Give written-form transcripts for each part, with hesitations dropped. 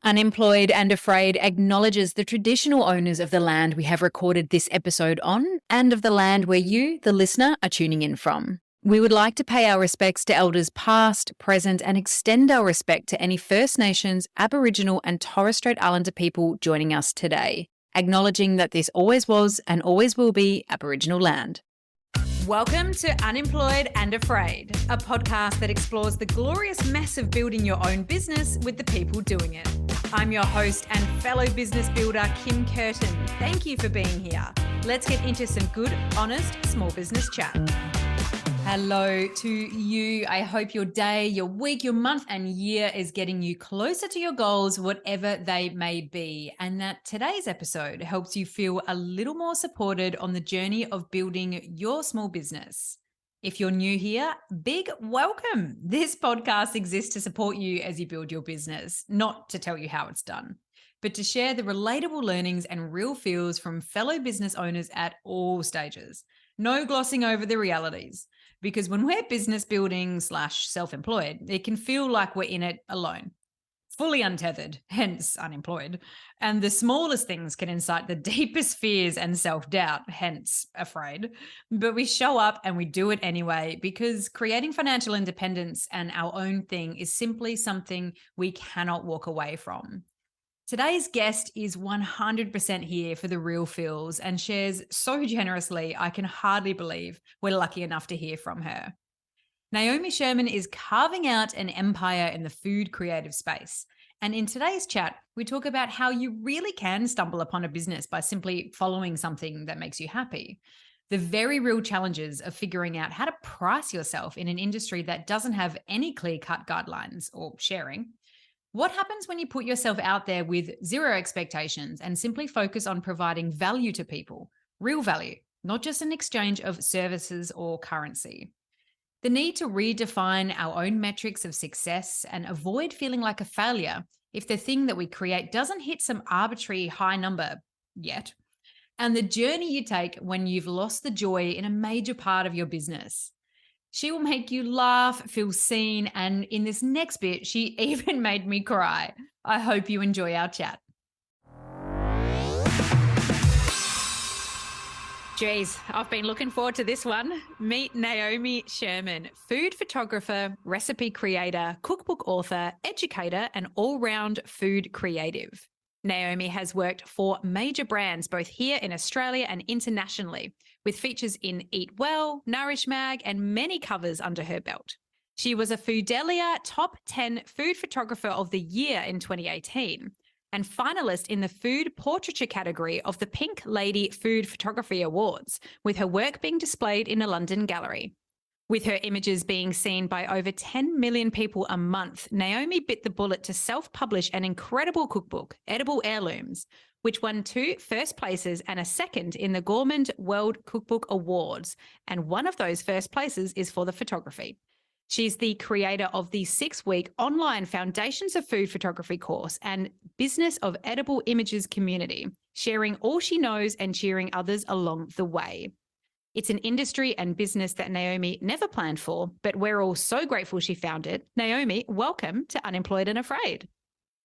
Unemployed and Afraid acknowledges the traditional owners of the land we have recorded this episode on and of the land where you, the listener, are tuning in from. We would like to pay our respects to elders past, present, and extend our respect to any First Nations, Aboriginal, and Torres Strait Islander people joining us today, acknowledging that this always was and always will be Aboriginal land. Welcome to Unemployed and Afraid, a podcast that explores the glorious mess of building your own business with the people doing it. I'm your host and fellow business builder, Kim Curtin. Thank you for being here. Let's get into some good, honest, small business chat. Hello to you. I hope your day, your week, your month, and year is getting you closer to your goals, whatever they may be. And that today's episode helps you feel a little more supported on the journey of building your small business. If you're new here, big welcome. This podcast exists to support you as you build your business, not to tell you how it's done, but to share the relatable learnings and real feels from fellow business owners at all stages. No glossing over the realities. Because when we're business building / self-employed, it can feel like we're in it alone, fully untethered, hence unemployed. And the smallest things can incite the deepest fears and self-doubt, hence afraid. But we show up and we do it anyway, because creating financial independence and our own thing is simply something we cannot walk away from. Today's guest is 100% here for the real feels and shares so generously, I can hardly believe we're lucky enough to hear from her. Naomi Sherman is carving out an empire in the food creative space. And in today's chat, we talk about how you really can stumble upon a business by simply following something that makes you happy. The very real challenges of figuring out how to price yourself in an industry that doesn't have any clear-cut guidelines or sharing. What happens when you put yourself out there with zero expectations and simply focus on providing value to people, real value, not just an exchange of services or currency? The need to redefine our own metrics of success and avoid feeling like a failure if the thing that we create doesn't hit some arbitrary high number yet. And the journey you take when you've lost the joy in a major part of your business. She will make you laugh, feel seen, and in this next bit, she even made me cry. I hope you enjoy our chat. Jeez, I've been looking forward to this one. Meet Naomi Sherman, food photographer, recipe creator, cookbook author, educator, and all-round food creative. Naomi has worked for major brands both here in Australia and internationally, with features in Eat Well, Nourish Mag, and many covers under her belt. She was a Foodelia Top 10 Food Photographer of the Year in 2018 and finalist in the Food Portraiture category of the Pink Lady Food Photography Awards, with her work being displayed in a London gallery. With her images being seen by over 10 million people a month, Naomi bit the bullet to self-publish an incredible cookbook, Edible Heirlooms, which won 2 first places and a second in the Gourmand World Cookbook Awards. And one of those first places is for the photography. She's the creator of the 6-week online Foundations of Food Photography course and Business of Edible Images community, sharing all she knows and cheering others along the way. It's an industry and business that Naomi never planned for, but we're all so grateful she found it. Naomi, welcome to Unemployed and Afraid.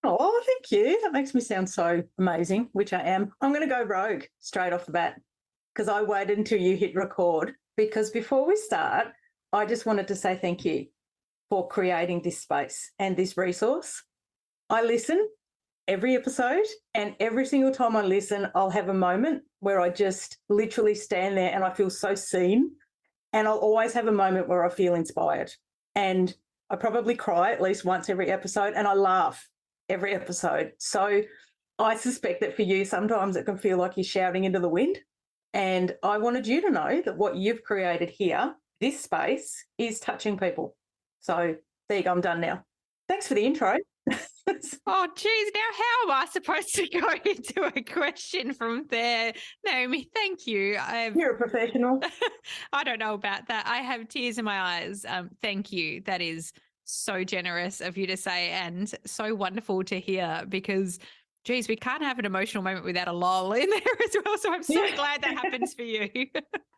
Oh, thank you. That makes me sound so amazing, which I am. I'm going to go rogue straight off the bat because I waited until you hit record, because before we start, I just wanted to say thank you for creating this space and this resource. I listen every episode, and every single time I listen, I'll have a moment where I just literally stand there and I feel so seen. And I'll always have a moment where I feel inspired. And I probably cry at least once every episode, and I laugh every episode. So I suspect that for you, sometimes it can feel like you're shouting into the wind. And I wanted you to know that what you've created here, this space, is touching people. So there you go, I'm done now. Thanks for the intro. Oh, geez. Now, how am I supposed to go into a question from there? Naomi, thank you. You're a professional. I don't know about that. I have tears in my eyes. Thank you. That is so generous of you to say, and so wonderful to hear, because, geez, we can't have an emotional moment without a lull in there as well. So I'm so glad that happens for you.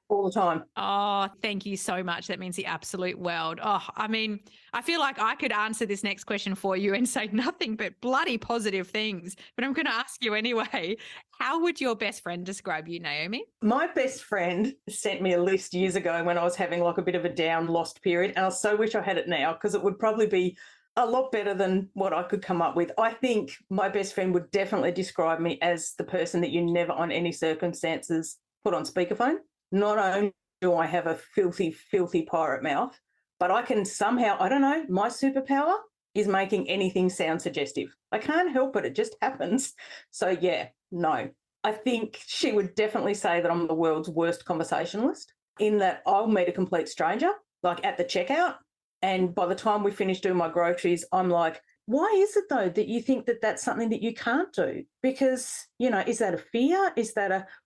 all the time. Oh, thank you so much. That means the absolute world. Oh, I mean, I feel like I could answer this next question for you and say nothing but bloody positive things, but I'm going to ask you anyway. How would your best friend describe you, Naomi? My best friend sent me a list years ago when I was having like a bit of a down, lost period. And I so wish I had it now because it would probably be a lot better than what I could come up with. I think my best friend would definitely describe me as the person that you never, on any circumstances, put on speakerphone. Not only do I have a filthy, filthy pirate mouth, but I can somehow, I don't know, my superpower is making anything sound suggestive. I can't help it. It just happens. So, yeah, no. I think she would definitely say that I'm the world's worst conversationalist in that I'll meet a complete stranger, like at the checkout. And by the time we finish doing my groceries, I'm like, why is it though that you think that that's something that you can't do? Because, you know, is that a fear?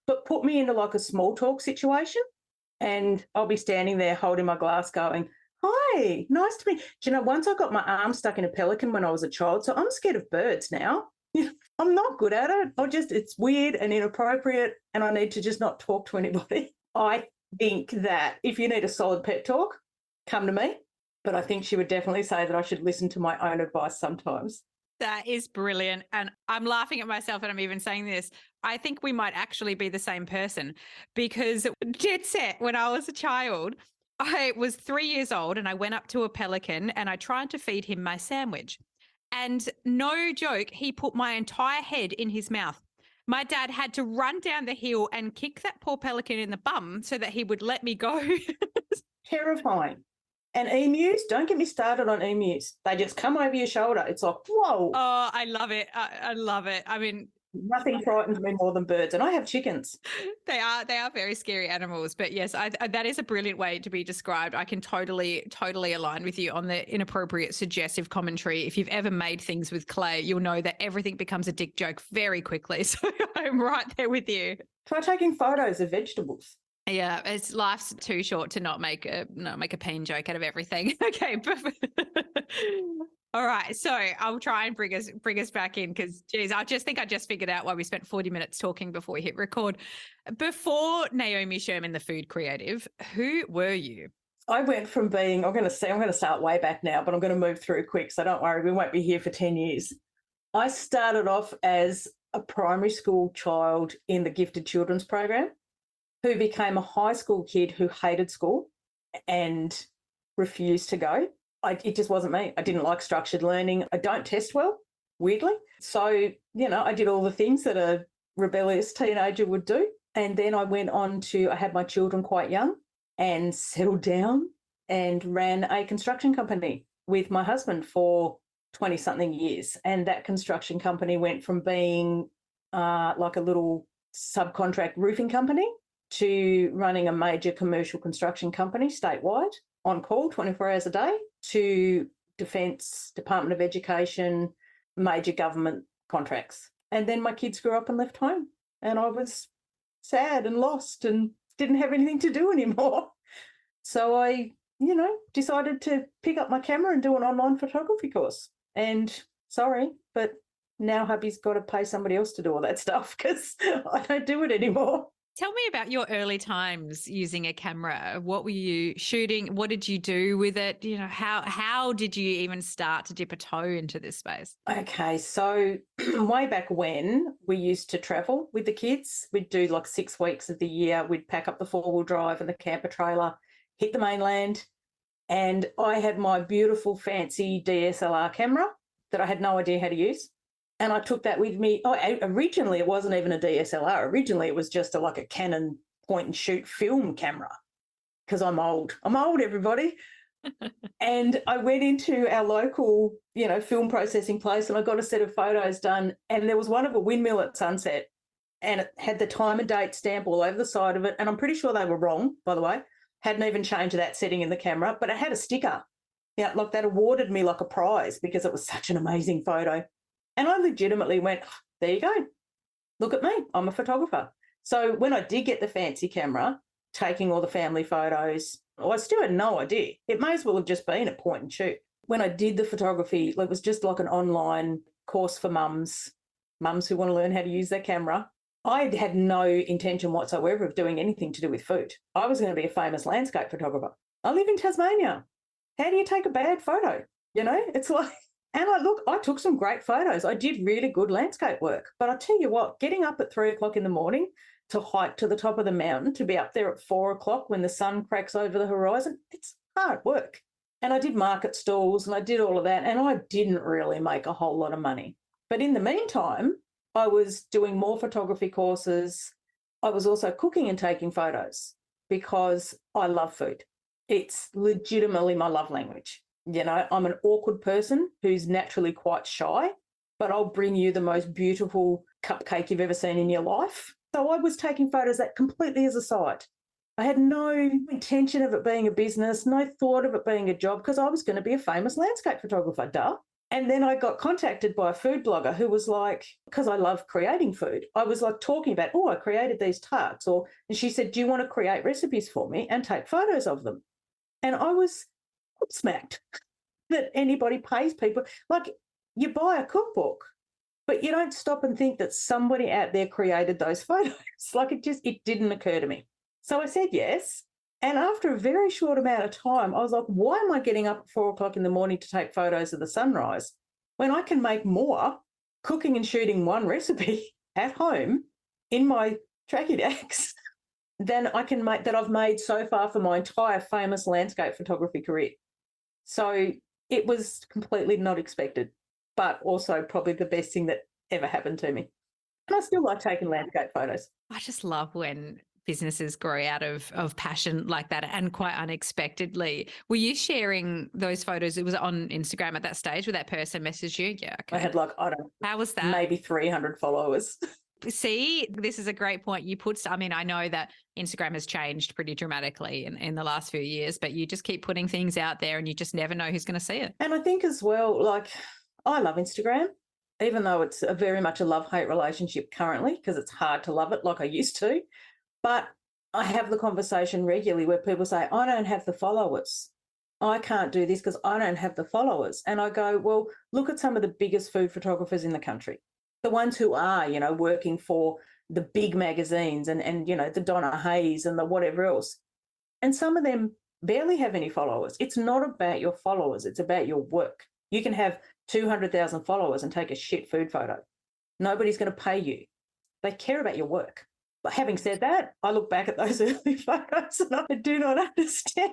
But put me into like a small talk situation and I'll be standing there holding my glass going, hi, nice to meet you. Do you know, once I got my arm stuck in a pelican when I was a child, so I'm scared of birds now. I'm not good at it. It's weird and inappropriate and I need to just not talk to anybody. I think that if you need a solid pep talk, come to me. But I think she would definitely say that I should listen to my own advice sometimes. That is brilliant. And I'm laughing at myself and I'm even saying this. I think we might actually be the same person because jet set, when I was a child, I was 3 years old and I went up to a pelican and I tried to feed him my sandwich. And no joke, he put my entire head in his mouth. My dad had to run down the hill and kick that poor pelican in the bum so that he would let me go. Terrifying. And emus, don't get me started on emus. They just come over your shoulder. It's like, whoa. Oh, I love it. I love it. I mean, nothing frightens me more than birds. And I have chickens. They are very scary animals. But yes, that is a brilliant way to be described. I can totally align with you on the inappropriate suggestive commentary. If you've ever made things with clay, you'll know that everything becomes a dick joke very quickly. So I'm right there with you. Try taking photos of vegetables. Yeah, life's too short to not make a pain joke out of everything. Okay. All right. So I'll try and bring us back in because, geez, I just figured out why we spent 40 minutes talking before we hit record. Before Naomi Sherman, the food creative, who were you? I went from being, I'm going to start way back now, but I'm going to move through quick. So don't worry, we won't be here for 10 years. I started off as a primary school child in the Gifted Children's Program who became a high school kid who hated school and refused to go. It just wasn't me. I didn't like structured learning. I don't test well, weirdly. So, you know, I did all the things that a rebellious teenager would do. And then I had my children quite young and settled down and ran a construction company with my husband for 20-something years. And that construction company went from being like a little subcontract roofing company to running a major commercial construction company statewide on call 24 hours a day to Defence, Department of Education, major government contracts. And then my kids grew up and left home and I was sad and lost and didn't have anything to do anymore. So I, decided to pick up my camera and do an online photography course. And sorry, but now hubby's got to pay somebody else to do all that stuff because I don't do it anymore. Tell me about your early times using a camera. What were you shooting? What did you do with it? You know, how did you even start to dip a toe into this space? Okay, so way back when we used to travel with the kids, we'd do like 6 weeks of the year. We'd pack up the 4-wheel drive and the camper trailer, hit the mainland, and I had my beautiful fancy DSLR camera that I had no idea how to use. And I took that with me. Originally, it wasn't even a DSLR. Originally, it was just like a Canon point-and-shoot film camera because I'm old. I'm old, everybody. And I went into our local, film processing place and I got a set of photos done. And there was one of a windmill at sunset and it had the time and date stamp all over the side of it. And I'm pretty sure they were wrong, by the way. Hadn't even changed that setting in the camera, but it had a sticker. Yeah, like that awarded me like a prize because it was such an amazing photo. And I legitimately went, there you go. Look at me. I'm a photographer. So when I did get the fancy camera, taking all the family photos, I still had no idea. It may as well have just been a point and shoot. When I did the photography, it was just like an online course for mums who want to learn how to use their camera. I had no intention whatsoever of doing anything to do with food. I was going to be a famous landscape photographer. I live in Tasmania. How do you take a bad photo? It's like, and I took some great photos. I did really good landscape work. But I tell you what, getting up at 3:00 in the morning to hike to the top of the mountain, to be up there at 4:00 when the sun cracks over the horizon, it's hard work. And I did market stalls and I did all of that. And I didn't really make a whole lot of money. But in the meantime, I was doing more photography courses. I was also cooking and taking photos because I love food. It's legitimately my love language. I'm an awkward person who's naturally quite shy, but I'll bring you the most beautiful cupcake you've ever seen in your life. So I was taking photos that completely as a side. I had no intention of it being a business, no thought of it being a job, because I was going to be a famous landscape photographer, duh. And then I got contacted by a food blogger who was like, because I love creating food, I was like talking about, I created these tarts. And she said, do you want to create recipes for me and take photos of them? And I was smacked that anybody pays people. Like, you buy a cookbook, but you don't stop and think that somebody out there created those photos. Like, it didn't occur to me. So I said yes. And after a very short amount of time, I was like, why am I getting up at 4:00 in the morning to take photos of the sunrise when I can make more cooking and shooting one recipe at home in my tracky decks than I can make that I've made so far for my entire famous landscape photography career. So it was completely not expected, but also probably the best thing that ever happened to me. And I still like taking landscape photos. I just love when businesses grow out of passion like that and quite unexpectedly. Were you sharing those photos? It was on Instagram at that stage where that person messaged you? Yeah. Okay. I had how was that? Maybe 300 followers. See, this is a great point. I know that Instagram has changed pretty dramatically in the last few years, but you just keep putting things out there and you just never know who's going to see it. And I think as well, I love Instagram, even though it's very much a love-hate relationship currently because it's hard to love it like I used to. But I have the conversation regularly where people say, I don't have the followers. I can't do this because I don't have the followers. And I go, well, look at some of the biggest food photographers in the country, the ones who are, working for the big magazines and the Donna Hayes and the whatever else. And some of them barely have any followers. It's not about your followers. It's about your work. You can have 200,000 followers and take a shit food photo. Nobody's going to pay you. They care about your work. But having said that, I look back at those early photos and I do not understand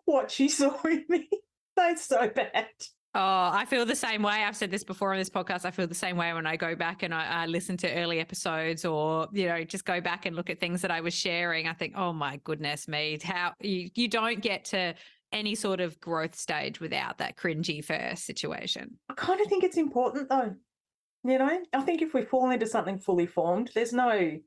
what she saw in me. They're so bad. Oh, I feel the same way. I've said this before on this podcast. I feel the same way when I go back and I listen to early episodes or, just go back and look at things that I was sharing. I think, oh my goodness me, how you don't get to any sort of growth stage without that cringy first situation. I kind of think it's important though. I think if we fall into something fully formed, there's no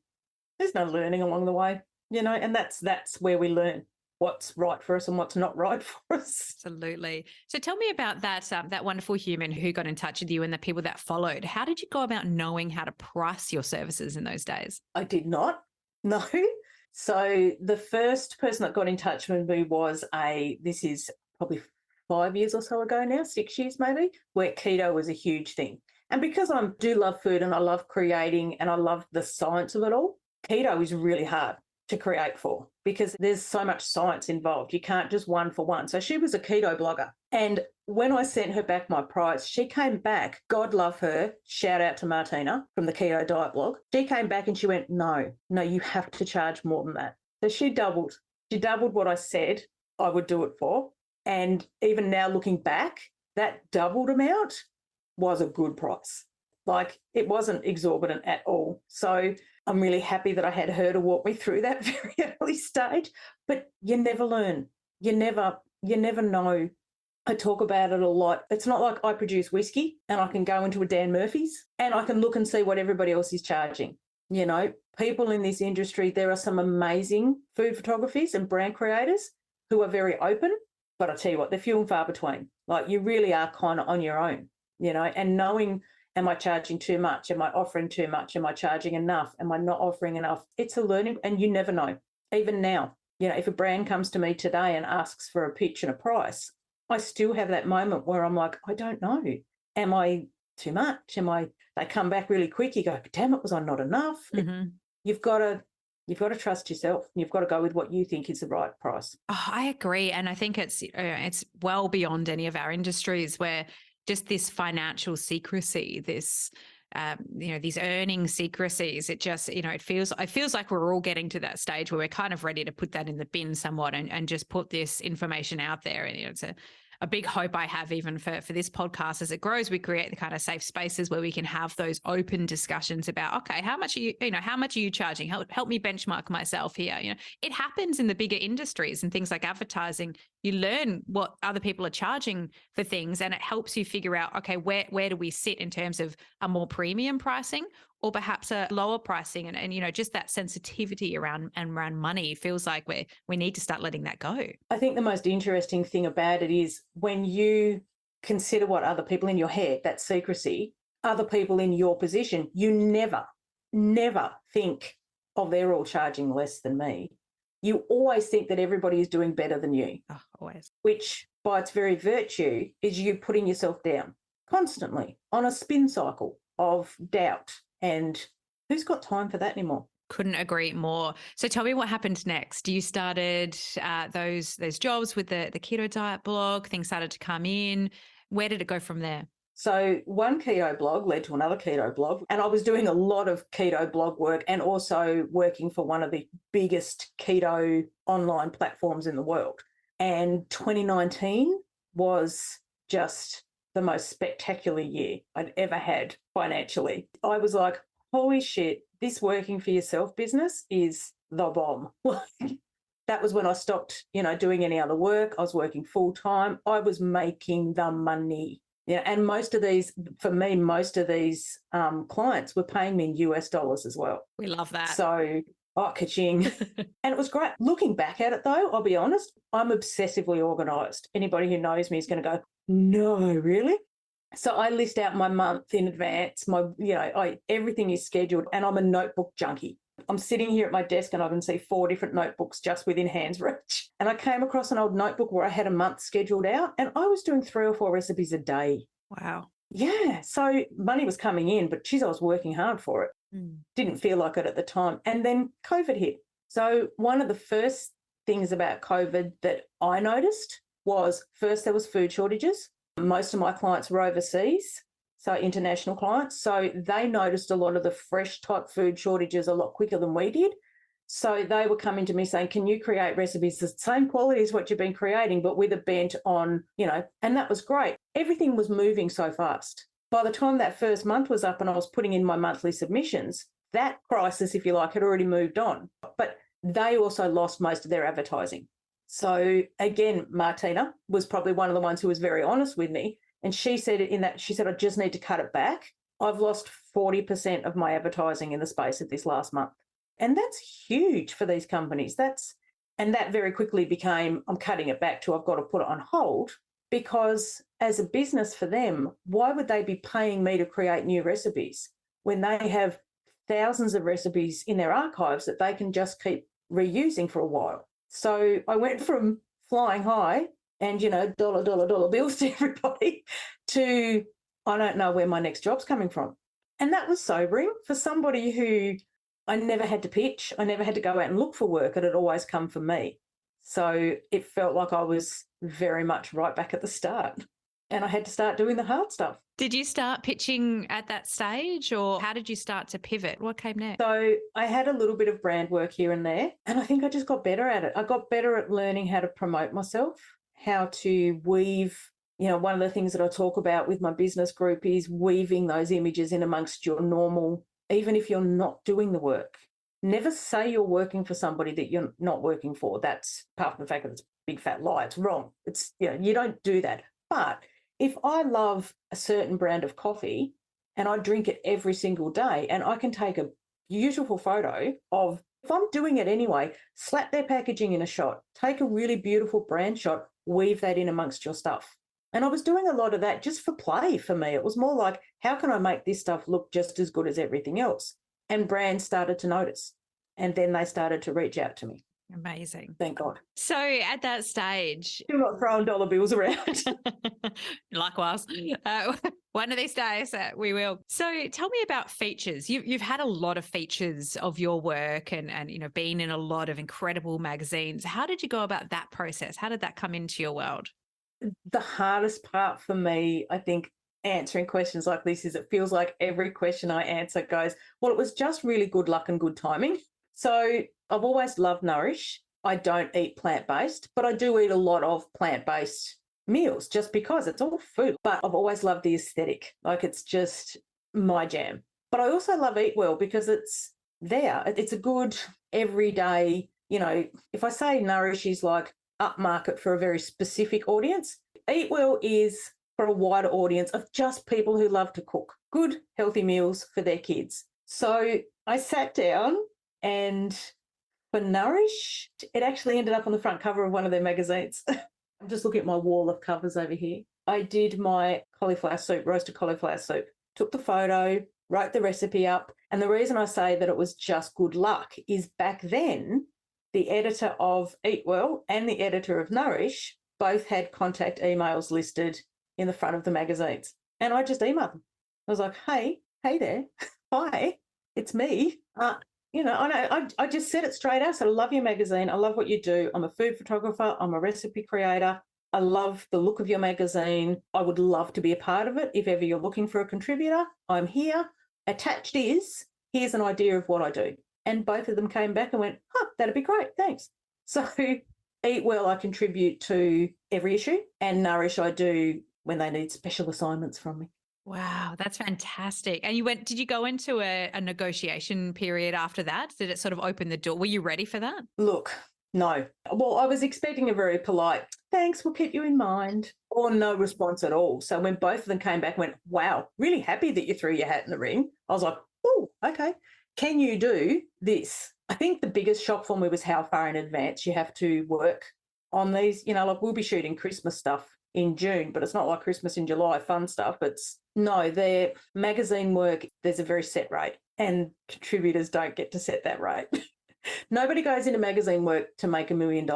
learning along the way, and that's where we learn what's right for us and what's not right for us. Absolutely. So tell me about that wonderful human who got in touch with you and the people that followed. How did you go about knowing how to price your services in those days? I did not, no. So the first person that got in touch with me was this is probably 5 years or so ago now, 6 years maybe, where keto was a huge thing. And because I do love food and I love creating and I love the science of it all, keto is really hard to create for because there's so much science involved. You can't just one for one. So she was a keto blogger. And when I sent her back my price, she came back, God love her, shout out to Martina from the Keto Diet blog. She came back and she went, no, you have to charge more than that. So she doubled what I said I would do it for. And even now looking back, that doubled amount was a good price. Like, it wasn't exorbitant at all. So I'm really happy that I had her to walk me through that very early stage. But you never learn. You never know. I talk about it a lot. It's not like I produce whiskey and I can go into a Dan Murphy's and I can look and see what everybody else is charging. People in this industry, there are some amazing food photographies and brand creators who are very open, but I tell you what, they're few and far between. Like, you really are kind of on your own, and knowing, am I charging too much? Am I offering too much? Am I charging enough? Am I not offering enough? It's a learning, and you never know. Even now, if a brand comes to me today and asks for a pitch and a price, I still have that moment where I'm like, I don't know. Am I too much? They come back really quick. You go, damn, it was I not enough? Mm-hmm. You've got to trust yourself. You've got to go with what you think is the right price. Oh, I agree. And I think it's well beyond any of our industries where just this financial secrecy, this, these earning secrecies, it just, it feels like we're all getting to that stage where we're kind of ready to put that in the bin somewhat and just put this information out there. And it's a big hope I have even for this podcast as it grows, we create the kind of safe spaces where we can have those open discussions about, okay, how much are you charging? Help me benchmark myself here. It happens in the bigger industries and things like advertising. You learn what other people are charging for things, and it helps you figure out, okay, where do we sit in terms of a more premium pricing or perhaps a lower pricing, and just that sensitivity around money feels like we need to start letting that go. I think the most interesting thing about it is when you consider what other people in your head, that secrecy, other people in your position, you never think, oh, they're all charging less than me. You always think that everybody is doing better than you. Oh, always. Which by its very virtue is you putting yourself down constantly on a spin cycle of doubt. And who's got time for that anymore? Couldn't agree more. So tell me what happened next. You started those jobs with the keto diet blog. Things started to come in. Where did it go from there? So one keto blog led to another keto blog, and I was doing a lot of keto blog work and also working for one of the biggest keto online platforms in the world. And 2019 was just the most spectacular year I'd ever had financially. I was like, holy shit, this working for yourself business is the bomb. That was when I stopped, doing any other work. I was working full time. I was making the money. And most of these clients were paying me in US dollars as well. We love that. So, ka-ching. And it was great. Looking back at it though, I'll be honest, I'm obsessively organised. Anybody who knows me is going to go, no, really? So I list out my month in advance. Everything is scheduled, and I'm a notebook junkie. I'm sitting here at my desk and I can see 4 different notebooks just within hand's reach. And I came across an old notebook where I had a month scheduled out, and I was doing 3 or 4 recipes a day. Wow. Yeah. So money was coming in, but geez, I was working hard for it. Didn't feel like it at the time. And then COVID hit. So one of the first things about COVID that I noticed was, first, there was food shortages. Most of my clients were overseas, so international clients. So they noticed a lot of the fresh type food shortages a lot quicker than we did. So they were coming to me saying, can you create recipes the same quality as what you've been creating, but with a bent on, and that was great. Everything was moving so fast. By the time that first month was up and I was putting in my monthly submissions, that crisis, if you like, had already moved on. But they also lost most of their advertising. So again, Martina was probably one of the ones who was very honest with me. And she said I just need to cut it back. I've lost 40% of my advertising in the space of this last month. And that's huge for these companies. And that very quickly became, I'm cutting it back to, I've got to put it on hold, because as a business for them, why would they be paying me to create new recipes when they have thousands of recipes in their archives that they can just keep reusing for a while? So I went from flying high and, dollar bills to everybody to, I don't know where my next job's coming from. And that was sobering for somebody who I never had to pitch. I never had to go out and look for work. It had always come from me. So it felt like I was very much right back at the start, and I had to start doing the hard stuff. Did you start pitching at that stage, or how did you start to pivot? What came next? So I had a little bit of brand work here and there, and I think I just got better at it. I got better at learning how to promote myself, how to weave. One of the things that I talk about with my business group is weaving those images in amongst your normal, even if you're not doing the work. Never say you're working for somebody that you're not working for. That's part of the fact that it's a big fat lie. It's wrong. It's, you don't do that. But if I love a certain brand of coffee and I drink it every single day, and I can take a beautiful photo of, if I'm doing it anyway, slap their packaging in a shot, take a really beautiful brand shot, weave that in amongst your stuff. And I was doing a lot of that just for play for me. It was more like, how can I make this stuff look just as good as everything else? And brands started to notice. And then they started to reach out to me. Amazing. Thank God. So at that stage, You're not throwing dollar bills around. likewise, one of these days we will. So tell me about features. You've had a lot of features of your work and been in a lot of incredible magazines. How did you go about that process? How did that come into your world? The hardest part for me, I think, answering questions like this is it feels like every question I answer goes, well, it was just really good luck and good timing. So I've always loved Nourish. I don't eat plant-based, but I do eat a lot of plant-based meals just because it's all food. But I've always loved the aesthetic. Like it's just my jam. But I also love Eat Well because it's there. It's a good everyday, if I say Nourish is like upmarket for a very specific audience, Eat Well is for a wider audience of just people who love to cook good, healthy meals for their kids. So I sat down and for Nourish, it actually ended up on the front cover of one of their magazines. I'm just looking at my wall of covers over here. I did my cauliflower soup, roasted cauliflower soup, took the photo, wrote the recipe up. And the reason I say that it was just good luck is back then, the editor of Eat Well and the editor of Nourish both had contact emails listed in the front of the magazines. And I just emailed them. I was like, hey there, hi, it's me. I just said it straight out. I said, I love your magazine. I love what you do. I'm a food photographer. I'm a recipe creator. I love the look of your magazine. I would love to be a part of it. If ever you're looking for a contributor, I'm here. Attached is, here's an idea of what I do. And both of them came back and went, that'd be great. Thanks. So Eat Well, I contribute to every issue, and Nourish I do when they need special assignments from me. Wow, that's fantastic. And did you go into a negotiation period after that? Did it sort of open the door? Were you ready for that? Look, no. Well, I was expecting a very polite, thanks, we'll keep you in mind, or no response at all. So when both of them came back and went, wow, really happy that you threw your hat in the ring, I was like, oh, okay. Can you do this? I think the biggest shock for me was how far in advance you have to work on these. Like we'll be shooting Christmas stuff in June, but it's not like Christmas in July, fun stuff. Their magazine work, there's a very set rate and contributors don't get to set that rate. Nobody goes into magazine work to make $1 million,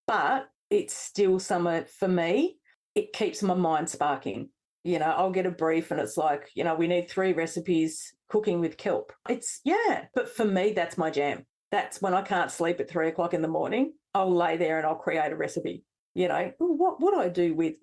but it's still for me, it keeps my mind sparking. I'll get a brief and it's like, we need 3 recipes cooking with kelp. But for me, that's my jam. That's when I can't sleep at 3 o'clock in the morning. I'll lay there and I'll create a recipe. What do I do with,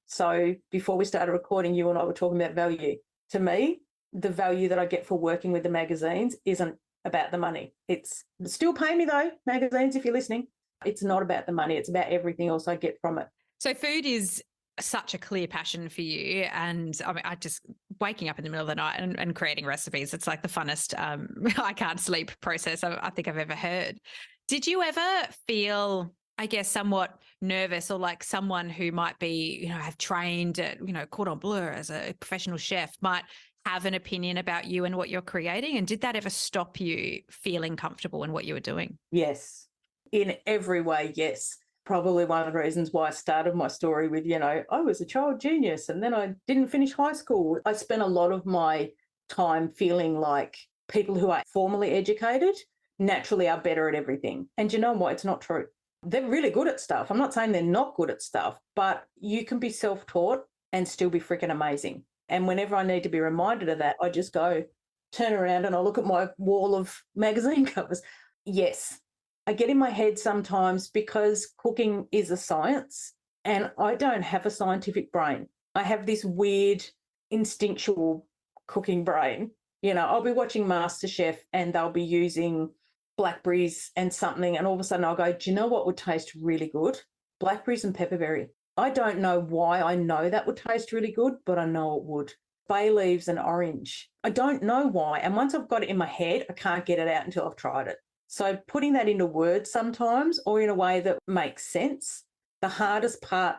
So before we started recording, you and I were talking about value. To me, the value that I get for working with the magazines isn't about the money. It's still pay me though, magazines, if you're listening. It's not about the money. It's about everything else I get from it. So food is such a clear passion for you. And I just waking up in the middle of the night and creating recipes. It's like the funnest I can't sleep process I think I've ever heard. Did you ever feel, I guess, somewhat nervous or like someone who might be, have trained at, cordon bleu as a professional chef might have an opinion about you and what you're creating? And did that ever stop you feeling comfortable in what you were doing? Yes. In every way, yes. Probably one of the reasons why I started my story with, I was a child genius and then I didn't finish high school. I spent a lot of my time feeling like people who are formally educated naturally are better at everything. And you know what? It's not true. They're really good at stuff. I'm not saying they're not good at stuff, but you can be self-taught and still be freaking amazing. And whenever I need to be reminded of that, I just go, turn around and I look at my wall of magazine covers. Yes, I get in my head sometimes because cooking is a science and I don't have a scientific brain. I have this weird instinctual cooking brain. I'll be watching MasterChef and they'll be using blackberries and something, and all of a sudden I'll go, do you know what would taste really good? Blackberries and pepperberry. I don't know why I know that would taste really good, but I know it would. Bay leaves and orange. I don't know why. And once I've got it in my head, I can't get it out until I've tried it. So putting that into words sometimes or in a way that makes sense, the hardest part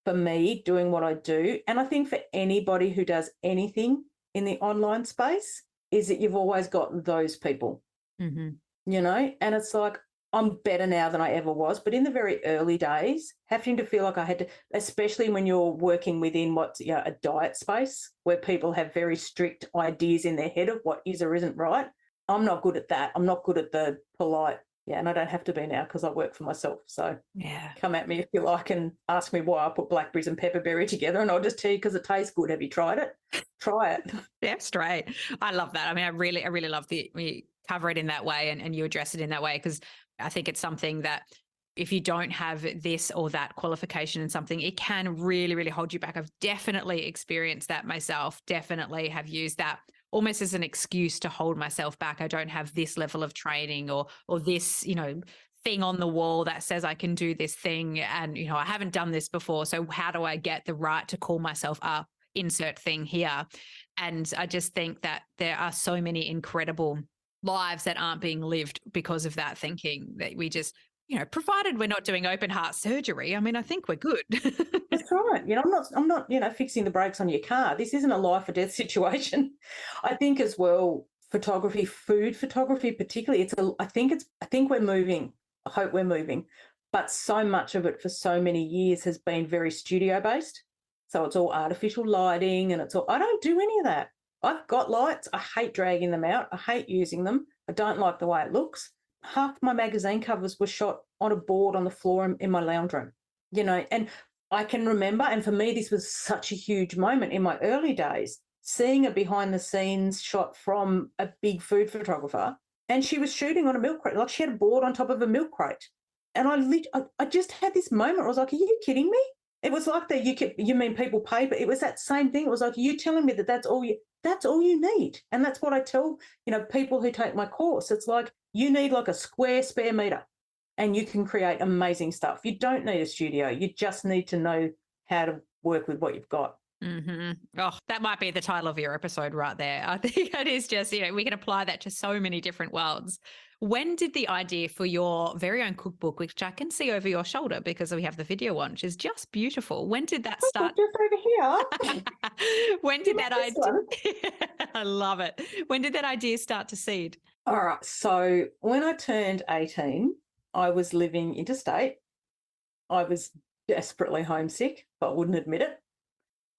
for me doing what I do, and I think for anybody who does anything in the online space, is that you've always got those people. Mm-hmm. And it's like, I'm better now than I ever was. But in the very early days, having to feel like I had to, especially when you're working within what's a diet space where people have very strict ideas in their head of what is or isn't right. I'm not good at that. I'm not good at the polite, Yeah, and I don't have to be now because I work for myself. So Yeah. come at me if you like and ask me why I put blackberries and pepperberry together, and I'll just tell you because it tastes good. Have you tried it? Try it. Yeah, straight. I love that. I mean, I really love we cover it in that way and you address it in that way, because I think it's something that if you don't have this or that qualification in something, it can really hold you back. I've definitely experienced that myself, definitely have used that almost as an excuse to hold myself back. I don't have this level of training or this, thing on the wall that says I can do this thing. And, I haven't done this before. So how do I get the right to call myself up? Insert thing here. And I just think that there are so many incredible lives that aren't being lived because of that thinking, that we just, provided we're not doing open heart surgery, I mean, I think we're good. That's right. I'm not, fixing the brakes on your car. This isn't a life or death situation. I think as well, photography, food photography particularly, I think we're moving. I hope we're moving. But so much of it for so many years has been very studio based. So it's all artificial lighting and I don't do any of that. I've got lights. I hate dragging them out. I hate using them. I don't like the way it looks. Half my magazine covers were shot on a board on the floor in my lounge room, and I can remember, and for me, this was such a huge moment in my early days, seeing a behind the scenes shot from a big food photographer, and she was shooting on a milk crate, like she had a board on top of a milk crate. And I just had this moment. I was like, are you kidding me? It was like that. You mean people pay, but it was that same thing. It was like, you telling me that's all you need. And that's what I tell, people who take my course. It's like, you need like a square spare meter and you can create amazing stuff. You don't need a studio. You just need to know how to work with what you've got. Mm-hmm. Oh, that might be the title of your episode right there. I think it is just, we can apply that to so many different worlds. When did the idea for your very own cookbook, which I can see over your shoulder because we have the video on, which is just beautiful. When did that start? Just over here. When did that idea? I love it. When did that idea start to seed? All right. So when I turned 18, I was living interstate. I was desperately homesick, but wouldn't admit it.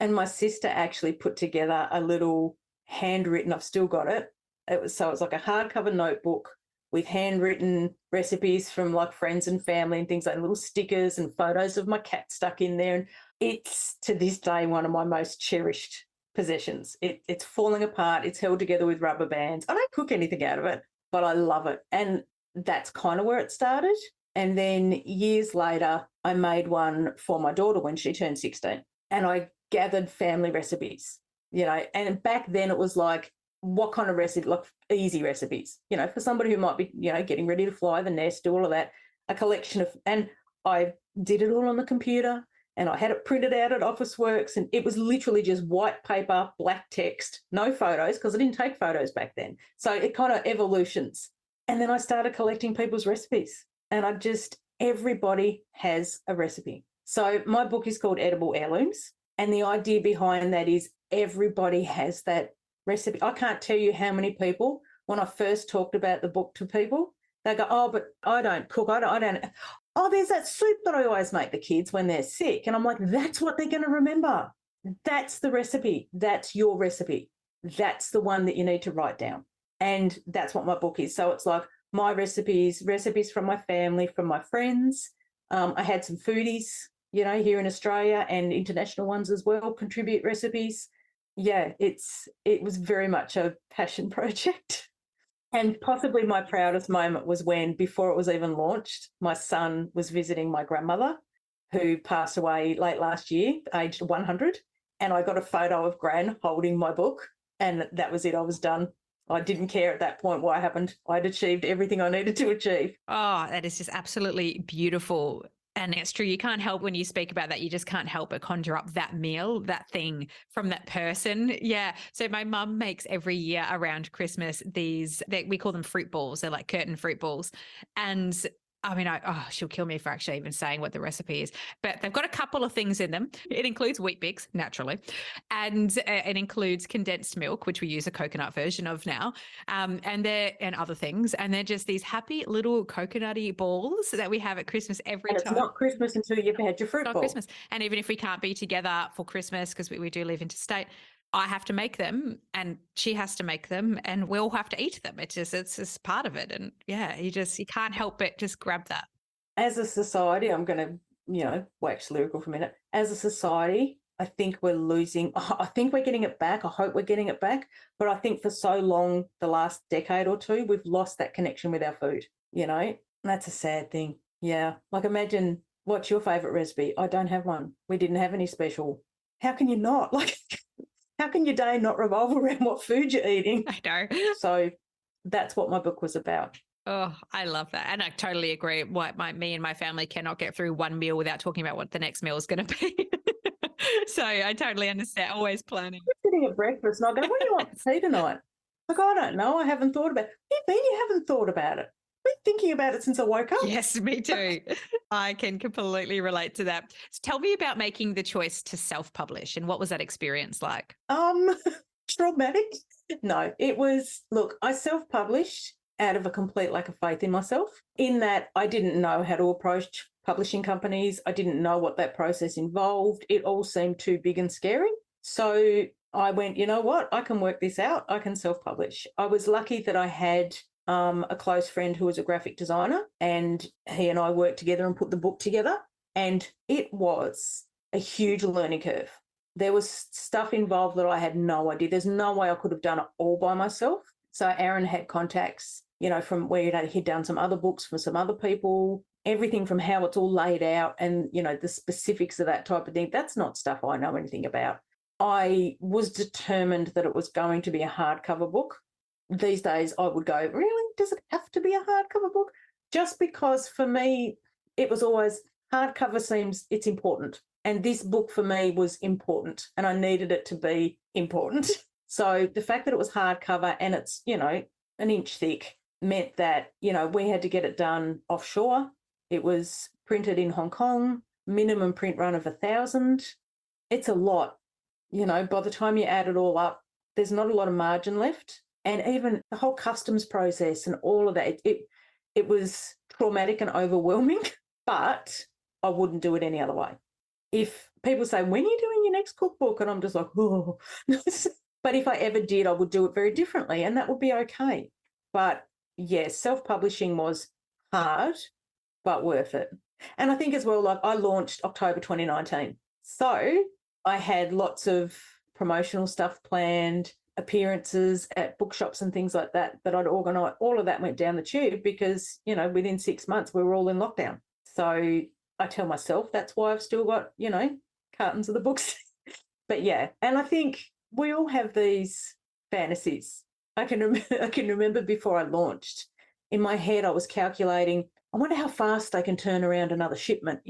And my sister actually put together a little handwritten, I've still got it. It was like a hardcover notebook with handwritten recipes from like friends and family and things like little stickers and photos of my cat stuck in there. And it's to this day one of my most cherished possessions. It's falling apart. It's held together with rubber bands. I don't cook anything out of it, but I love it. And that's kind of where it started. And then years later, I made one for my daughter when she turned 16. And I gathered family recipes, and back then it was like, what kind of recipe, like easy recipes, for somebody who might be, getting ready to fly the nest, do all of that, a collection of, and I did it all on the computer and I had it printed out at Officeworks, and it was literally just white paper, black text, no photos, because I didn't take photos back then. So it kind of evolutions. And then I started collecting people's recipes, and everybody has a recipe. So my book is called Edible Heirlooms. And the idea behind that is everybody has that recipe. I can't tell you how many people, when I first talked about the book to people, they go, oh, but I don't cook. I don't. Oh, there's that soup that I always make the kids when they're sick. And I'm like, that's what they're going to remember. That's the recipe. That's your recipe. That's the one that you need to write down. And that's what my book is. So it's like my recipes from my family, from my friends. I had some foodies, here in Australia, and international ones as well, contribute recipes. Yeah, it was very much a passion project. And possibly my proudest moment was when, before it was even launched, my son was visiting my grandmother, who passed away late last year, aged 100. And I got a photo of Gran holding my book, and that was it. I was done. I didn't care at that point what happened. I'd achieved everything I needed to achieve. Oh, that is just absolutely beautiful. And it's true. You can't help when you speak about that. You just can't help but conjure up that meal, that thing from that person. Yeah. So my mum makes every year around Christmas we call them fruit balls. They're like curtain fruit balls. And I mean, she'll kill me for actually even saying what the recipe is, but they've got a couple of things in them. It includes wheat bix, naturally, and it includes condensed milk, which we use a coconut version of now, and other things. And they're just these happy little coconutty balls that we have at Christmas every time. It's not Christmas until you've had your fruit ball. Christmas. And even if we can't be together for Christmas, because we do live interstate, I have to make them and she has to make them and we all have to eat them. It's just part of it. And yeah, you can't help but just grab that. As a society, I'm going to, wax lyrical for a minute. As a society, I think we're losing. I think we're getting it back. I hope we're getting it back. But I think for so long, the last decade or two, we've lost that connection with our food, And that's a sad thing. Yeah. Like imagine, what's your favourite recipe? I don't have one. We didn't have any special. How can you not? Like, how can your day not revolve around what food you're eating? I know. So that's what my book was about. Oh, I love that. And I totally agree. Me and my family cannot get through one meal without talking about what the next meal is going to be. So I totally understand. Always planning. We're sitting at breakfast and I go, what do you want for tea tonight? Like, I don't know. I haven't thought about it. What do you mean you haven't thought about it? I've been thinking about it since I woke up. Yes, me too. I can completely relate to that. So tell me about making the choice to self-publish and what was that experience like? Traumatic. No, it was, look, I self-published out of a complete lack of faith in myself, in that I didn't know how to approach publishing companies. I didn't know what that process involved. It all seemed too big and scary. So I went, you know what? I can work this out. I can self-publish. I was lucky that I had a close friend who was a graphic designer, and he and I worked together and put the book together. And it was a huge learning curve. There was stuff involved that I had no idea. There's no way I could have done it all by myself. So Aaron had contacts, from where he'd done some other books for some other people, everything from how it's all laid out and, the specifics of that type of thing. That's not stuff I know anything about. I was determined that it was going to be a hardcover book. These days I would go, really? Does it have to be a hardcover book? Just because for me, it was always hardcover seems it's important. And this book for me was important and I needed it to be important. So the fact that it was hardcover and it's, an inch thick meant that, we had to get it done offshore. It was printed in Hong Kong, minimum print run of 1,000. It's a lot. By the time you add it all up, there's not a lot of margin left. And even the whole customs process and all of that, it was traumatic and overwhelming, but I wouldn't do it any other way. If people say, when are you doing your next cookbook? And I'm just like, oh. But if I ever did, I would do it very differently and that would be okay. But yes, self-publishing was hard, but worth it. And I think as well, like I launched October 2019. So I had lots of promotional stuff planned, appearances at bookshops and things like that I'd organise. All of that went down the tube because, within 6 months we were all in lockdown. So I tell myself that's why I've still got, cartons of the books. But yeah, and I think we all have these fantasies. I can remember before I launched, in my head I was calculating, I wonder how fast they can turn around another shipment,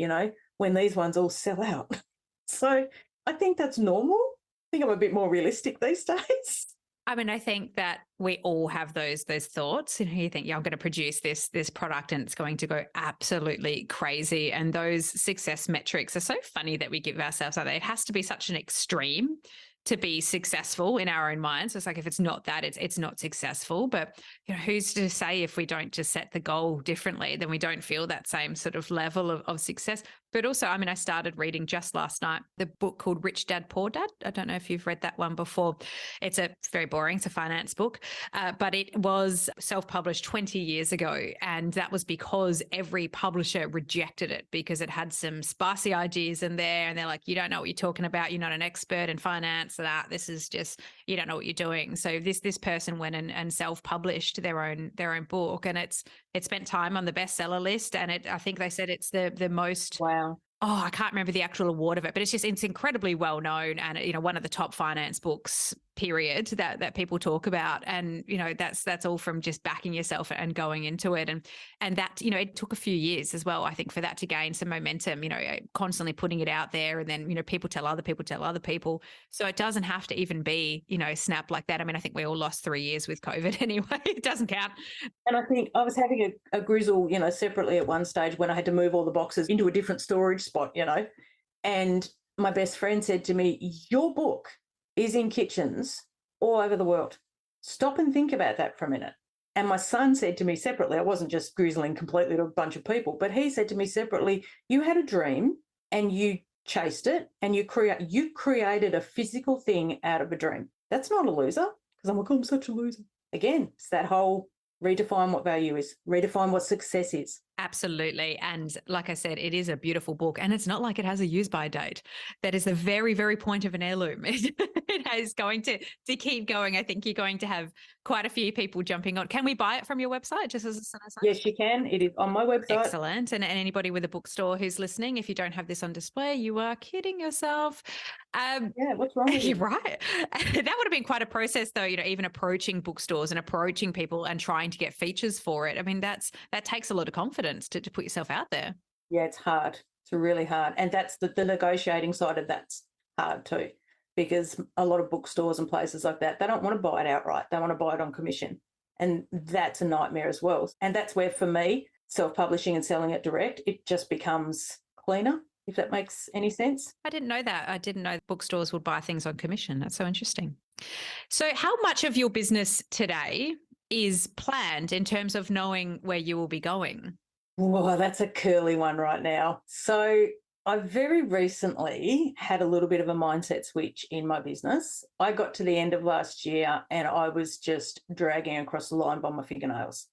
when these ones all sell out. So I think that's normal. I think I'm a bit more realistic these days. I mean, I think that we all have those thoughts. You think, yeah, I'm going to produce this product and it's going to go absolutely crazy. And those success metrics are so funny that we give ourselves like that. It has to be such an extreme to be successful in our own minds. So it's like if it's not that, it's not successful. But who's to say if we don't just set the goal differently, then we don't feel that same sort of level of success. But also, I started reading just last night the book called Rich Dad, Poor Dad. I don't know if you've read that one before. It's very boring. It's a finance book, but it was self-published 20 years ago. And that was because every publisher rejected it because it had some spicy ideas in there. And they're like, you don't know what you're talking about. You're not an expert in finance. That this is just, you don't know what you're doing. So this person went and self-published their own book, and it spent time on the bestseller list. And I think they said it's the most. Wow. Oh, I can't remember the actual award of it, but it's incredibly well known and, one of the top finance books, period, that people talk about. And, that's all from just backing yourself and going into it. And that, it took a few years as well, I think, for that to gain some momentum, constantly putting it out there. And then, people tell other people. So it doesn't have to even be, snap like that. I think we all lost 3 years with COVID anyway. It doesn't count. And I think I was having a grizzle, separately at one stage when I had to move all the boxes into a different storage spot, and my best friend said to me, your book is in kitchens all over the world. Stop and think about that for a minute. And my son said to me separately, I wasn't just grizzling completely to a bunch of people, but he said to me separately, you had a dream and you chased it, and you created a physical thing out of a dream. That's not a loser, because I'm like, I'm such a loser. Again, it's that whole redefine what value is, redefine what success is. Absolutely. And like I said, it is a beautiful book, and it's not like it has a use by date. That is the very, very point of an heirloom. It is going to keep going. I think you're going to have quite a few people jumping on. Can we buy it from your website just as a side? Yes, you can. It is on my website. Excellent. And anybody with a bookstore who's listening, if you don't have this on display, you are kidding yourself. Yeah, what's wrong with you? You're right. That would have been quite a process, though, even approaching bookstores and approaching people and trying to get features for it. I mean, that takes a lot of confidence to put yourself out there. Yeah, it's hard. It's really hard. And that's the negotiating side of that's hard too, because a lot of bookstores and places like that, they don't want to buy it outright. They want to buy it on commission. And that's a nightmare as well. And that's where, for me, self-publishing and selling it direct, it just becomes cleaner, if that makes any sense. I didn't know that. I didn't know bookstores would buy things on commission. That's so interesting. So how much of your business today is planned in terms of knowing where you will be going? Well, that's a curly one right now. So I very recently had a little bit of a mindset switch in my business. I got to the end of last year and I was just dragging across the line by my fingernails.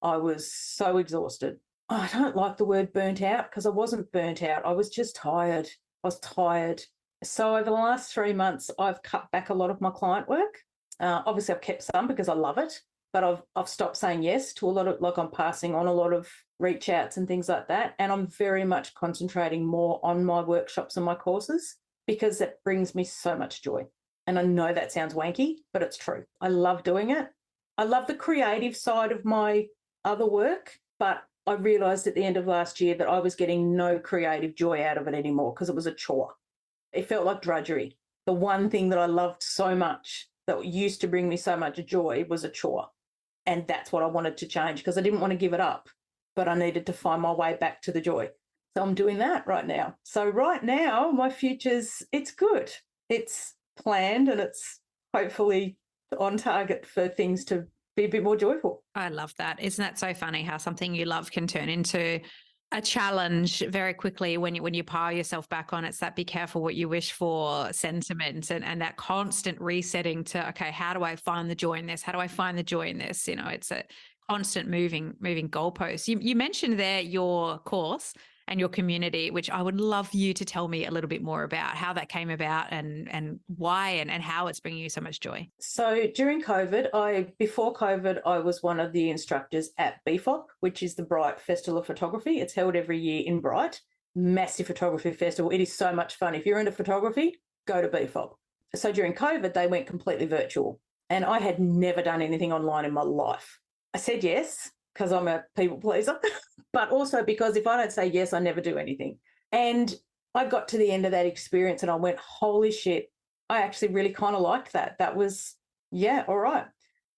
I was so exhausted. I don't like the word burnt out, because I wasn't burnt out. I was just tired. I was tired. So over the last 3 months, I've cut back a lot of my client work. Obviously, I've kept some because I love it, but I've stopped saying yes to a lot of, like, I'm passing on a lot of reach outs and things like that. And I'm very much concentrating more on my workshops and my courses, because that brings me so much joy. And I know that sounds wanky, but it's true. I love doing it. I love the creative side of my other work, but I realised at the end of last year that I was getting no creative joy out of it anymore, because it was a chore. It felt like drudgery. The one thing that I loved so much that used to bring me so much joy was a chore. And that's what I wanted to change, because I didn't want to give it up, but I needed to find my way back to the joy. So I'm doing that right now. So right now, my future's, it's good. It's planned and it's hopefully on target for things to be a bit more joyful. I love that. Isn't that so funny how something you love can turn into a challenge very quickly when you pile yourself back on? It's that be careful what you wish for sentiment, and that constant resetting to, okay, how do I find the joy in this? How do I find the joy in this? It's a constant moving goalposts. You mentioned there your course and your community, which I would love you to tell me a little bit more about how that came about and why and how it's bringing you so much joy. So during before COVID, I was one of the instructors at BFOP, which is the Bright Festival of Photography. It's held every year in Bright. Massive photography festival. It is so much fun. If you're into photography, go to BFOP. So during COVID, they went completely virtual, and I had never done anything online in my life. I said yes, because I'm a people pleaser, but also because if I don't say yes, I never do anything. And I got to the end of that experience and I went, holy shit, I actually really kind of liked that. That was, yeah, all right.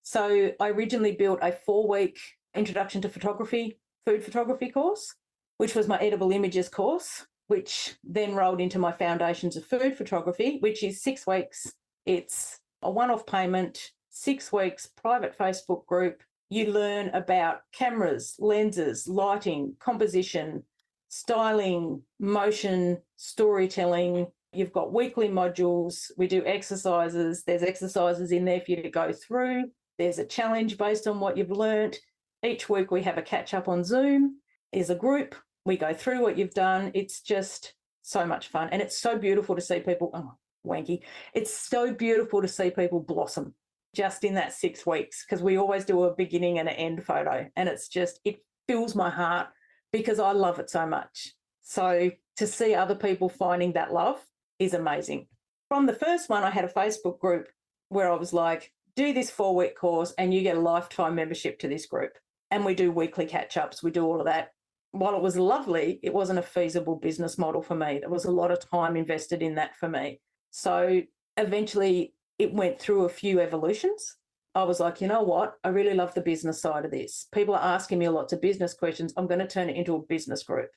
So I originally built a 4-week introduction to photography, food photography course, which was my edible images course, which then rolled into my foundations of food photography, which is 6 weeks. It's a one-off payment, 6 weeks, private Facebook group. You learn about cameras, lenses, lighting, composition, styling, motion, storytelling. You've got weekly modules. We do exercises. There's exercises in there for you to go through. There's a challenge based on what you've learnt. Each week we have a catch up on Zoom. There's a group. We go through what you've done. It's just so much fun. And it's so beautiful to see people, wanky. It's so beautiful to see people blossom just in that 6 weeks, because we always do a beginning and an end photo. And it's just, it fills my heart because I love it so much. So to see other people finding that love is amazing. From the first one, I had a Facebook group where I was like, do this 4-week course and you get a lifetime membership to this group. And we do weekly catch-ups. We do all of that. While it was lovely, it wasn't a feasible business model for me. There was a lot of time invested in that for me. So eventually it went through a few evolutions. I was like, you know what? I really love the business side of this. People are asking me lots of business questions. I'm going to turn it into a business group.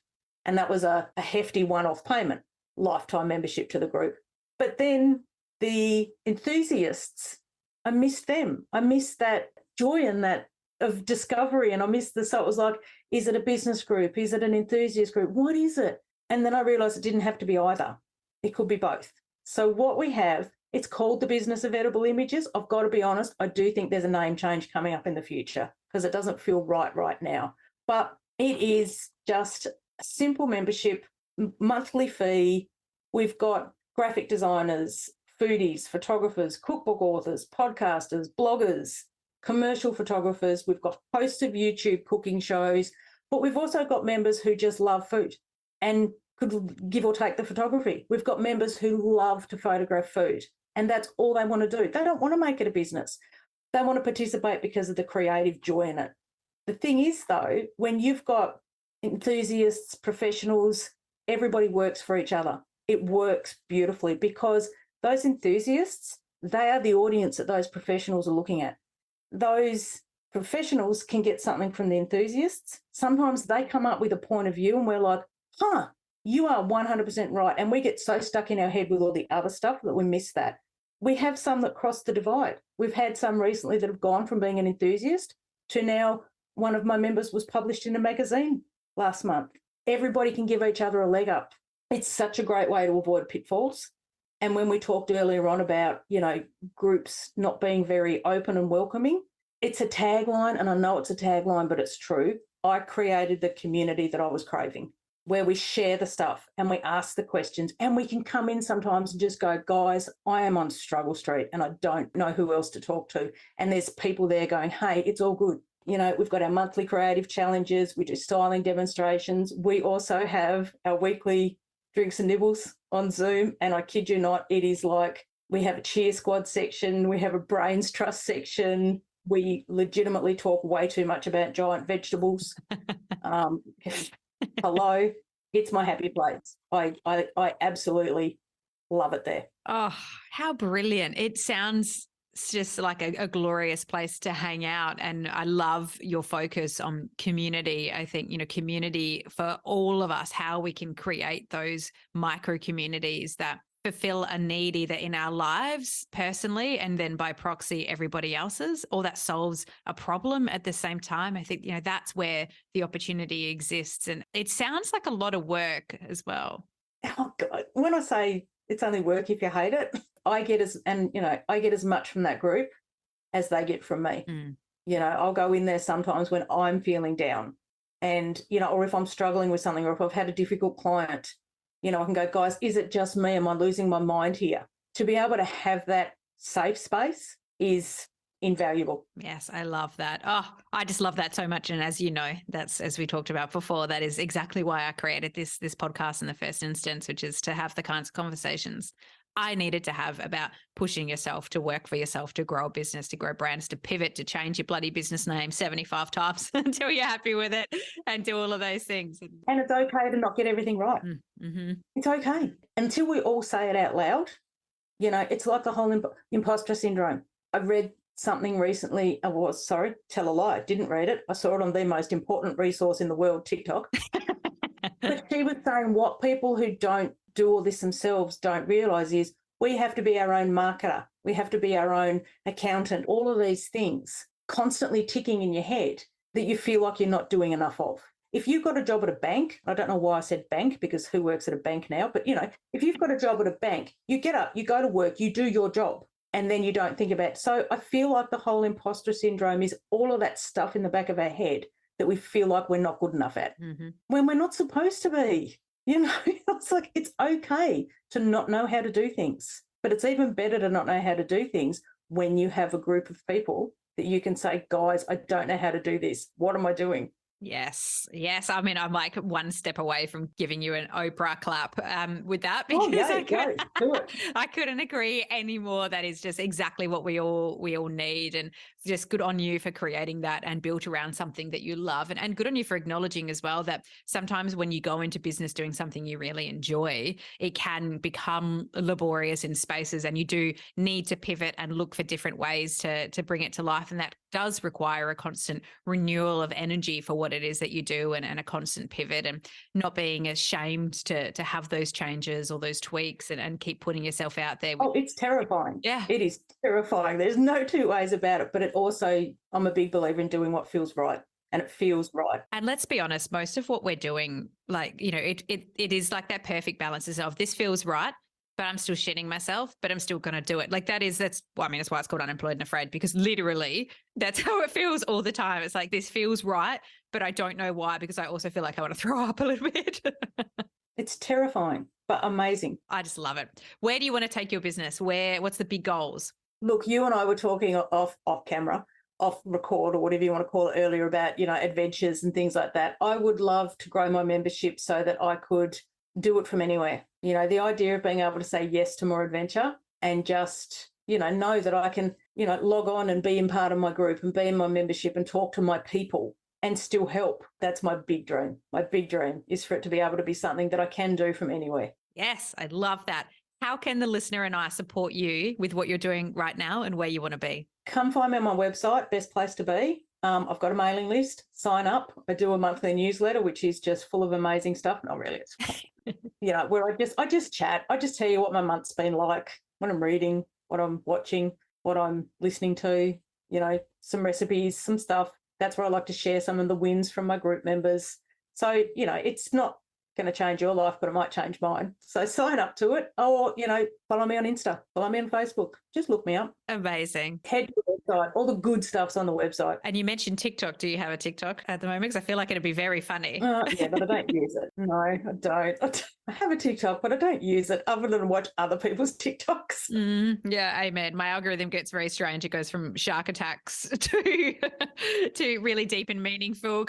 And that was a hefty one-off payment, lifetime membership to the group. But then the enthusiasts, I missed them. I missed that joy and that of discovery. And I missed so it was like, is it a business group? Is it an enthusiast group? What is it? And then I realised it didn't have to be either. It could be both. So what we have, it's called the Business of Edible Images. I've got to be honest, I do think there's a name change coming up in the future because it doesn't feel right now. But it is just a simple membership, monthly fee. We've got graphic designers, foodies, photographers, cookbook authors, podcasters, bloggers, commercial photographers. We've got hosts of YouTube cooking shows, but we've also got members who just love food and could give or take the photography. We've got members who love to photograph food, and that's all they want to do. They don't want to make it a business. They want to participate because of the creative joy in it. The thing is, though, when you've got enthusiasts, professionals, everybody works for each other. It works beautifully because those enthusiasts, they are the audience that those professionals are looking at. Those professionals can get something from the enthusiasts. Sometimes they come up with a point of view and we're like, you are 100% right. And we get so stuck in our head with all the other stuff that we miss that. We have some that cross the divide. We've had some recently that have gone from being an enthusiast to now one of my members was published in a magazine last month. Everybody can give each other a leg up. It's such a great way to avoid pitfalls. And when we talked earlier on about, groups not being very open and welcoming, it's a tagline, and I know it's a tagline, but it's true. I created the community that I was craving, where we share the stuff and we ask the questions, and we can come in sometimes and just go, guys, I am on struggle street and I don't know who else to talk to. And there's people there going, hey, it's all good. We've got our monthly creative challenges. We do styling demonstrations. We also have our weekly drinks and nibbles on Zoom. And I kid you not, it is like we have a cheer squad section. We have a brains trust section. We legitimately talk way too much about giant vegetables. Hello, it's my happy place. I absolutely love it there. Oh, how brilliant. It sounds just like a glorious place to hang out. And I love your focus on community. I think, community for all of us, how we can create those micro communities that fulfill a need either in our lives personally and then by proxy everybody else's, or that solves a problem at the same time. I think, that's where the opportunity exists. And it sounds like a lot of work as well. Oh God. When I say it's only work if you hate it, I get as much from that group as they get from me. I'll go in there sometimes when I'm feeling down and, or if I'm struggling with something, or if I've had a difficult client, I can go, guys, is it just me? Am I losing my mind here? To be able to have that safe space is invaluable. Yes, I love that. Oh, I just love that so much. And as you know, that's, as we talked about before, that is exactly why I created this podcast in the first instance, which is to have the kinds of conversations I needed to have about pushing yourself to work for yourself, to grow a business, to grow brands, to pivot, to change your bloody business name 75 times until you're happy with it and do all of those things. And it's okay to not get everything right. Mm-hmm. It's okay until we all say it out loud. It's like the whole imposter syndrome. I read something recently. Tell a lie. Didn't read it. I saw it on the most important resource in the world, TikTok. But she was saying what people who don't do all this themselves don't realise is we have to be our own marketer. We have to be our own accountant, all of these things constantly ticking in your head that you feel like you're not doing enough of. If you've got a job at a bank, I don't know why I said bank because who works at a bank now, but if you've got a job at a bank, you get up, you go to work, you do your job, and then you don't think about it. So I feel like the whole imposter syndrome is all of that stuff in the back of our head that we feel like we're not good enough at when we're not supposed to be. It's like it's okay to not know how to do things, but it's even better to not know how to do things when you have a group of people that you can say, guys, I don't know how to do this. What am I doing? Yes. I mean, I'm like one step away from giving you an Oprah clap with that because I couldn't agree anymore. That is just exactly what we all need, and just good on you for creating that and built around something that you love, and good on you for acknowledging as well that sometimes when you go into business doing something you really enjoy, it can become laborious in spaces, and you do need to pivot and look for different ways to bring it to life, and that does require a constant renewal of energy for what it is that you do, and a constant pivot, and not being ashamed to have those changes or those tweaks and keep putting yourself out there. Oh, it's terrifying. Yeah. It is terrifying. There's no two ways about it, but it also, I'm a big believer in doing what feels right, and it feels right. And let's be honest, most of what we're doing, like, it is like that perfect balance of this feels right, but I'm still shitting myself, but I'm still going to do it. Like that's why it's called Unemployed and Afraid, because literally that's how it feels all the time. It's like, this feels right, but I don't know why, because I also feel like I want to throw up a little bit. It's terrifying, but amazing. I just love it. Where do you want to take your business? What's the big goals? Look, you and I were talking off camera, off record, or whatever you want to call it, earlier about, adventures and things like that. I would love to grow my membership so that I could do it from anywhere. The idea of being able to say yes to more adventure and just, know that I can, log on and be in part of my group and be in my membership and talk to my people and still help. That's my big dream. My big dream is for it to be able to be something that I can do from anywhere. Yes, I love that. How can the listener and I support you with what you're doing right now and where you want to be? Come find me on my website, best place to be. I've got a mailing list, sign up. I do a monthly newsletter, which is just full of amazing stuff. Not really, it's where I just chat. I just tell you what my month's been like, what I'm reading, what I'm watching, what I'm listening to, some recipes, some stuff. That's where I like to share some of the wins from my group members. So, it's not going to change your life, but it might change mine. So sign up to it, or, follow me on Insta, follow me on Facebook. Just look me up. Amazing. Head to the website. All the good stuff's on the website. And you mentioned TikTok. Do you have a TikTok at the moment? Because I feel like it'd be very funny. Yeah, but I don't use it. No, I don't. I have a TikTok, but I don't use it other than watch other people's TikToks. Yeah, amen. My algorithm gets very strange. It goes from shark attacks to really deep and meaningful.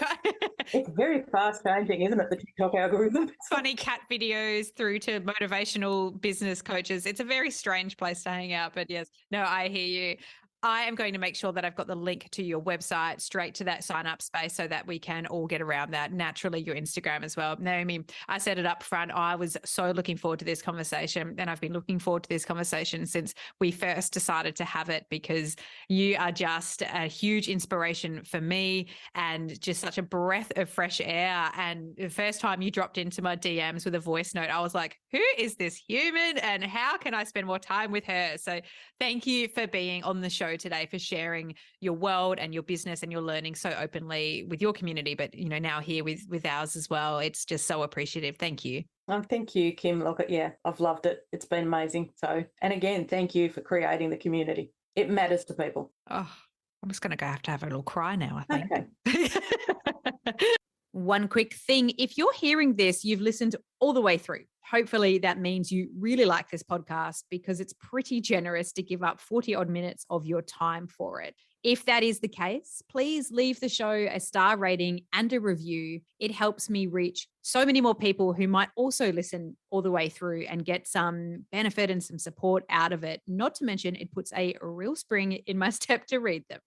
It's very fast changing, isn't it, the TikTok algorithm? Funny cat videos through to motivational business coaches. It's a very strange place to hang out, but yes, no, I hear you. I am going to make sure that I've got the link to your website straight to that sign up space so that we can all get around that. Naturally, your Instagram as well. Naomi, I said it up front. I was so looking forward to this conversation, and I've been looking forward to this conversation since we first decided to have it, because you are just a huge inspiration for me and just such a breath of fresh air. And the first time you dropped into my DMs with a voice note, I was like, who is this human and how can I spend more time with her? So thank you for being on the show today, for sharing your world and your business and your learning so openly with your community, but now here with ours as well. It's just so appreciative. Thank you. Thank you, Kim. Look, yeah, I've loved it. It's been amazing. So, and again, thank you for creating the community. It matters to people. Oh, I'm just going to have a little cry now, I think. Okay. One quick thing. If you're hearing this, you've listened all the way through. Hopefully that means you really like this podcast, because it's pretty generous to give up 40 odd minutes of your time for it. If that is the case, please leave the show a star rating and a review. It helps me reach so many more people who might also listen all the way through and get some benefit and some support out of it. Not to mention, it puts a real spring in my step to read them.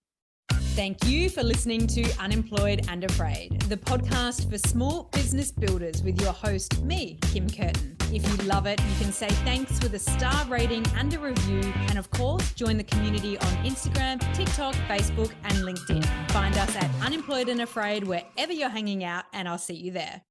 Thank you for listening to Unemployed and Afraid, the podcast for small business builders with your host, me, Kim Curtin. If you love it, you can say thanks with a star rating and a review. And of course, join the community on Instagram, TikTok, Facebook, and LinkedIn. Find us at Unemployed and Afraid wherever you're hanging out, and I'll see you there.